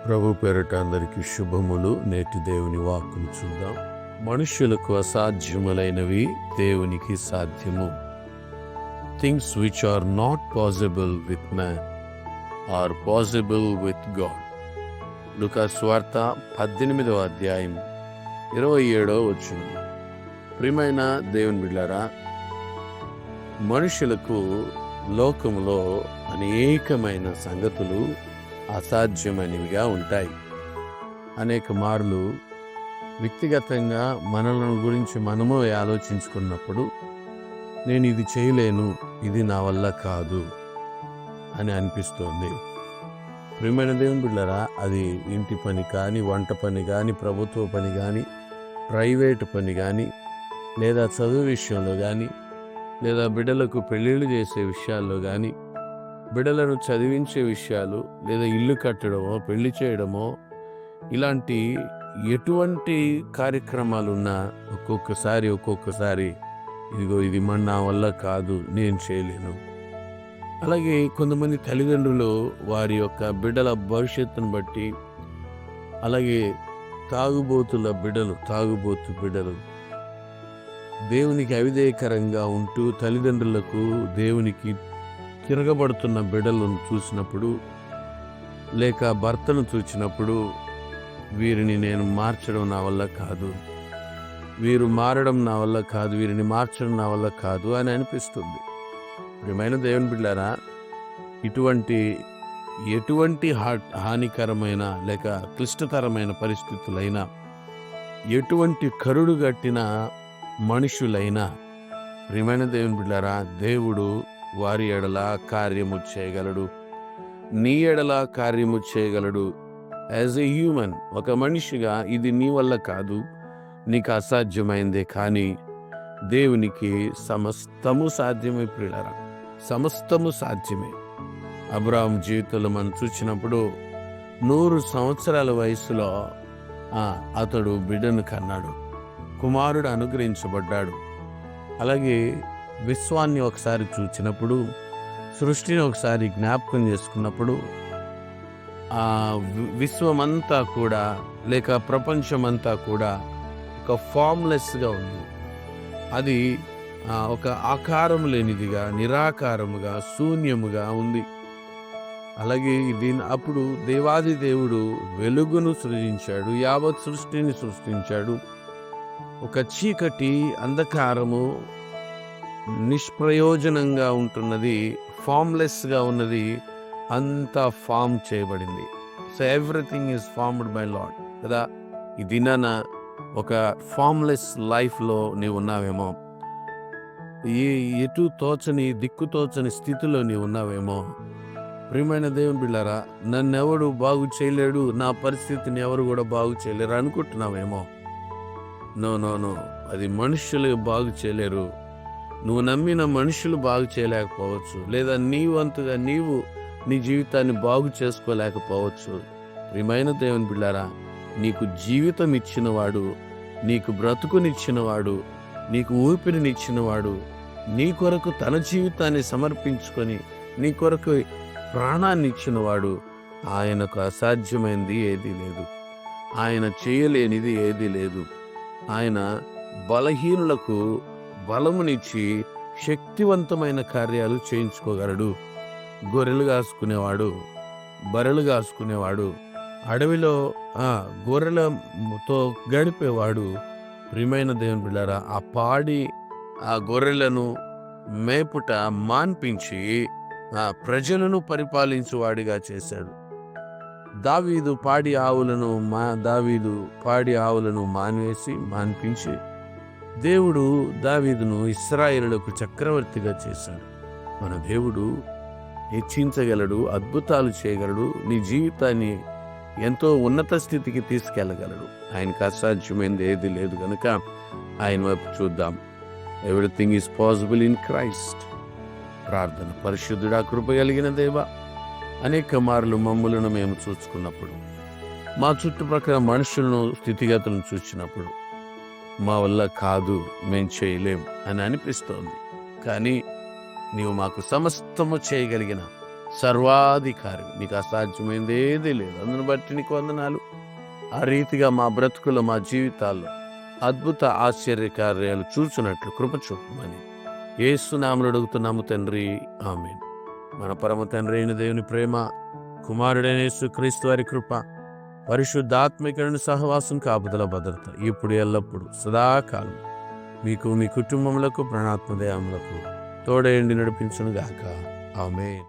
ప్రభు పేరిట అందరికీ శుభములు. నేటి దేవుని వాక్కును చూద్దాం. మనుష్యులకు అసాధ్యములైనవి దేవునికి సాధ్యము. Things which are not possible with man are possible with God. లూకా సువార్త 18వ అధ్యాయం 27వ వచనం. ప్రియమైన దేవుని బిడ్డలారా, మనుషులకు లోకములో అనేకమైన సంగతులు అసాధ్యమైనవిగా ఉంటాయి. అనేక మార్లు వ్యక్తిగతంగా మనలను గురించి మనము ఆలోచించుకున్నప్పుడు నేను ఇది చేయలేను, ఇది నా వల్ల కాదు అని అనిపిస్తోంది. ప్రియమైన దేవుని బిడ్డలారా, అది ఇంటి పని కానీ, వంట పని కానీ, ప్రభుత్వ పని కానీ, ప్రైవేటు పని కానీ, లేదా చదువు విషయంలో కానీ, లేదా బిడ్డలకు పెళ్ళిళ్ళు చేసే విషయాల్లో కానీ, బిడ్డలను చదివించే విషయాలు, లేదా ఇల్లు కట్టడమో పెళ్లి చేయడమో, ఇలాంటి ఎటువంటి కార్యక్రమాలున్నా ఒక్కొక్కసారి ఇదిగో ఇది నా వల్ల కాదు, నేను చేయలేను. అలాగే కొంతమంది తల్లిదండ్రులు వారి యొక్క బిడ్డల భవిష్యత్తును బట్టి, అలాగే తాగుబోతు బిడ్డలు దేవునికి అవిధేయకరంగా ఉంటూ తల్లిదండ్రులకు దేవునికి తిరగబడుతున్న బిడ్డలను చూసినప్పుడు, లేక భర్తను చూసినప్పుడు, వీరిని నేను మార్చడం నా వల్ల కాదు, వీరు మారడం నా వల్ల కాదు, వీరిని మార్చడం నా వల్ల కాదు అని అనిపిస్తుంది. ప్రియమైన దేవుని బిడ్డలారా, ఎటువంటి హానికరమైన లేక క్లిష్టతరమైన పరిస్థితులైనా, ఎటువంటి కరుడు గట్టిన మనుషులైనా, ప్రియమైన దేవుని బిడ్డలారా, దేవుడు వారి ఎడల కార్యము చేయగలడు. నీ ఎడల కార్యము చేయగలడు. యాజ్ ఎ హ్యూమన్, ఒక మనిషిగా ఇది నీ వల్ల కాదు, నీకు అసాధ్యమైందే, కానీ దేవునికి సమస్తము సాధ్యమే. ప్రియులారా, సమస్తము సాధ్యమే. అబ్రాహాము జీవితంలో మనం చూసినప్పుడు 100 సంవత్సరాల వయసులో అతడు బిడ్డను కన్నాడు, కుమారుడు అనుగ్రహించబడ్డాడు. అలాగే విశ్వాన్ని ఒకసారి చూచినప్పుడు, సృష్టిని ఒకసారి జ్ఞాపకం చేసుకున్నప్పుడు, ఆ విశ్వమంతా కూడా లేక ప్రపంచమంతా కూడా ఒక ఫామ్లెస్గా ఉంది. అది ఒక ఆకారం లేనిదిగా, నిరాకారముగా, శూన్యముగా ఉంది. అలాగే అప్పుడు దేవాది దేవుడు వెలుగును సృజించాడు, యావత్ సృష్టిని సృష్టించాడు. ఒక చీకటి, అంధకారము, నిష్ప్రయోజనంగా ఉంటున్నది, ఫామ్లెస్గా ఉన్నది, అంతా ఫామ్ చేయబడింది. So everything is formed by lord కదా. ఈ దినాన ఒక ఫామ్లెస్ లైఫ్లో నీవు ఉన్నావేమో, దిక్కు తోచని స్థితిలో నీవు ఉన్నావేమో. ప్రియమైన దేవుని బిడ్డలారా, నన్నెవడు బాగు చేయలేడు, నా పరిస్థితిని ఎవరు కూడా బాగు చేయలేరు అనుకుంటున్నావేమో. నో, అది మనుషులు బాగు చేయలేరు. నువ్వు నమ్మిన మనుషులు బాగు చేయలేకపోవచ్చు, లేదా నీ వంతుగా నీవు నీ జీవితాన్ని బాగు చేసుకోలేకపోవచ్చు. ప్రియమైన దేవుని బిడ్డలారా, నీకు జీవితం ఇచ్చినవాడు, నీకు బ్రతుకునిచ్చినవాడు, నీకు ఊపిరినిచ్చినవాడు, నీ కొరకు తన జీవితాన్ని సమర్పించుకొని నీ కొరకు ప్రాణాన్ని ఇచ్చినవాడు, ఆయనకు అసాధ్యమైనది ఏదీ లేదు, ఆయన చేయలేనిది ఏదీ లేదు. ఆయన బలహీనులకు బలమునిచ్చి శక్తివంతమైన కార్యాలు చేయించుకోగలడు. గొర్రెలు కాసుకునేవాడు, బర్రెలు కాసుకునేవాడు, అడవిలో గొర్రెలతో గడిపేవాడు. ప్రియమైన దేవుని బిడ్డలారా, ఆ గొర్రెలను మేపుట మాన్పించి ప్రజలను పరిపాలించువాడిగా చేశాడు. దావీదు పాడి ఆవులను మాన్పించి దేవుడు దావీదును ఇశ్రాయేలులకు చక్రవర్తిగా చేశాడు. మన దేవుడు హెచ్చించగలడు, అద్భుతాలు చేయగలడు, నీ జీవితాన్ని ఎంతో ఉన్నత స్థితికి తీసుకెళ్ళగలడు. ఆయనకు అసాధ్యమైనది ఏది లేదు కనుక ఆయన వైపు చూద్దాం. Everything is possible in Christ. ప్రార్థన. పరిశుద్ధుడా, కృప కలిగిన దేవా, అనేక మార్లు మమ్ములను మేము చూసుకున్నప్పుడు, మా చుట్టుప్రక్కల మనుషులను, స్థితిగతులను చూసినప్పుడు మా వల్ల కాదు, మేం చేయలేం అని అనిపిస్తోంది. కానీ నీవు మాకు సమస్తము చేయగలిగిన సర్వాధికారి, నీకు అసాధ్యమైంది ఏదీ లేదు. అందును బట్టి నీకు వందనాలు. ఆ రీతిగా మా బ్రతుకులు, మా జీవితాల్లో అద్భుత ఆశ్చర్య కార్యాలు చూసినట్లు కృప చూపమని యేసు నామములో అడుగుతున్నాము తండ్రి, ఆమేన్. మన పరమ తండ్రి అయిన దేవుని ప్రేమ, కుమారుడైన యేసుక్రీస్తు వారి కృప, పరిశుద్ధాత్మికుని సహవాసం, కాపుదల, భద్రత ఇప్పుడు ఎల్లప్పుడు సదాకాలం మీకు, మీ కుటుంబములకు, ప్రాణాత్మదయములకు తోడేండి నడిపించును గాక. ఆమేన్.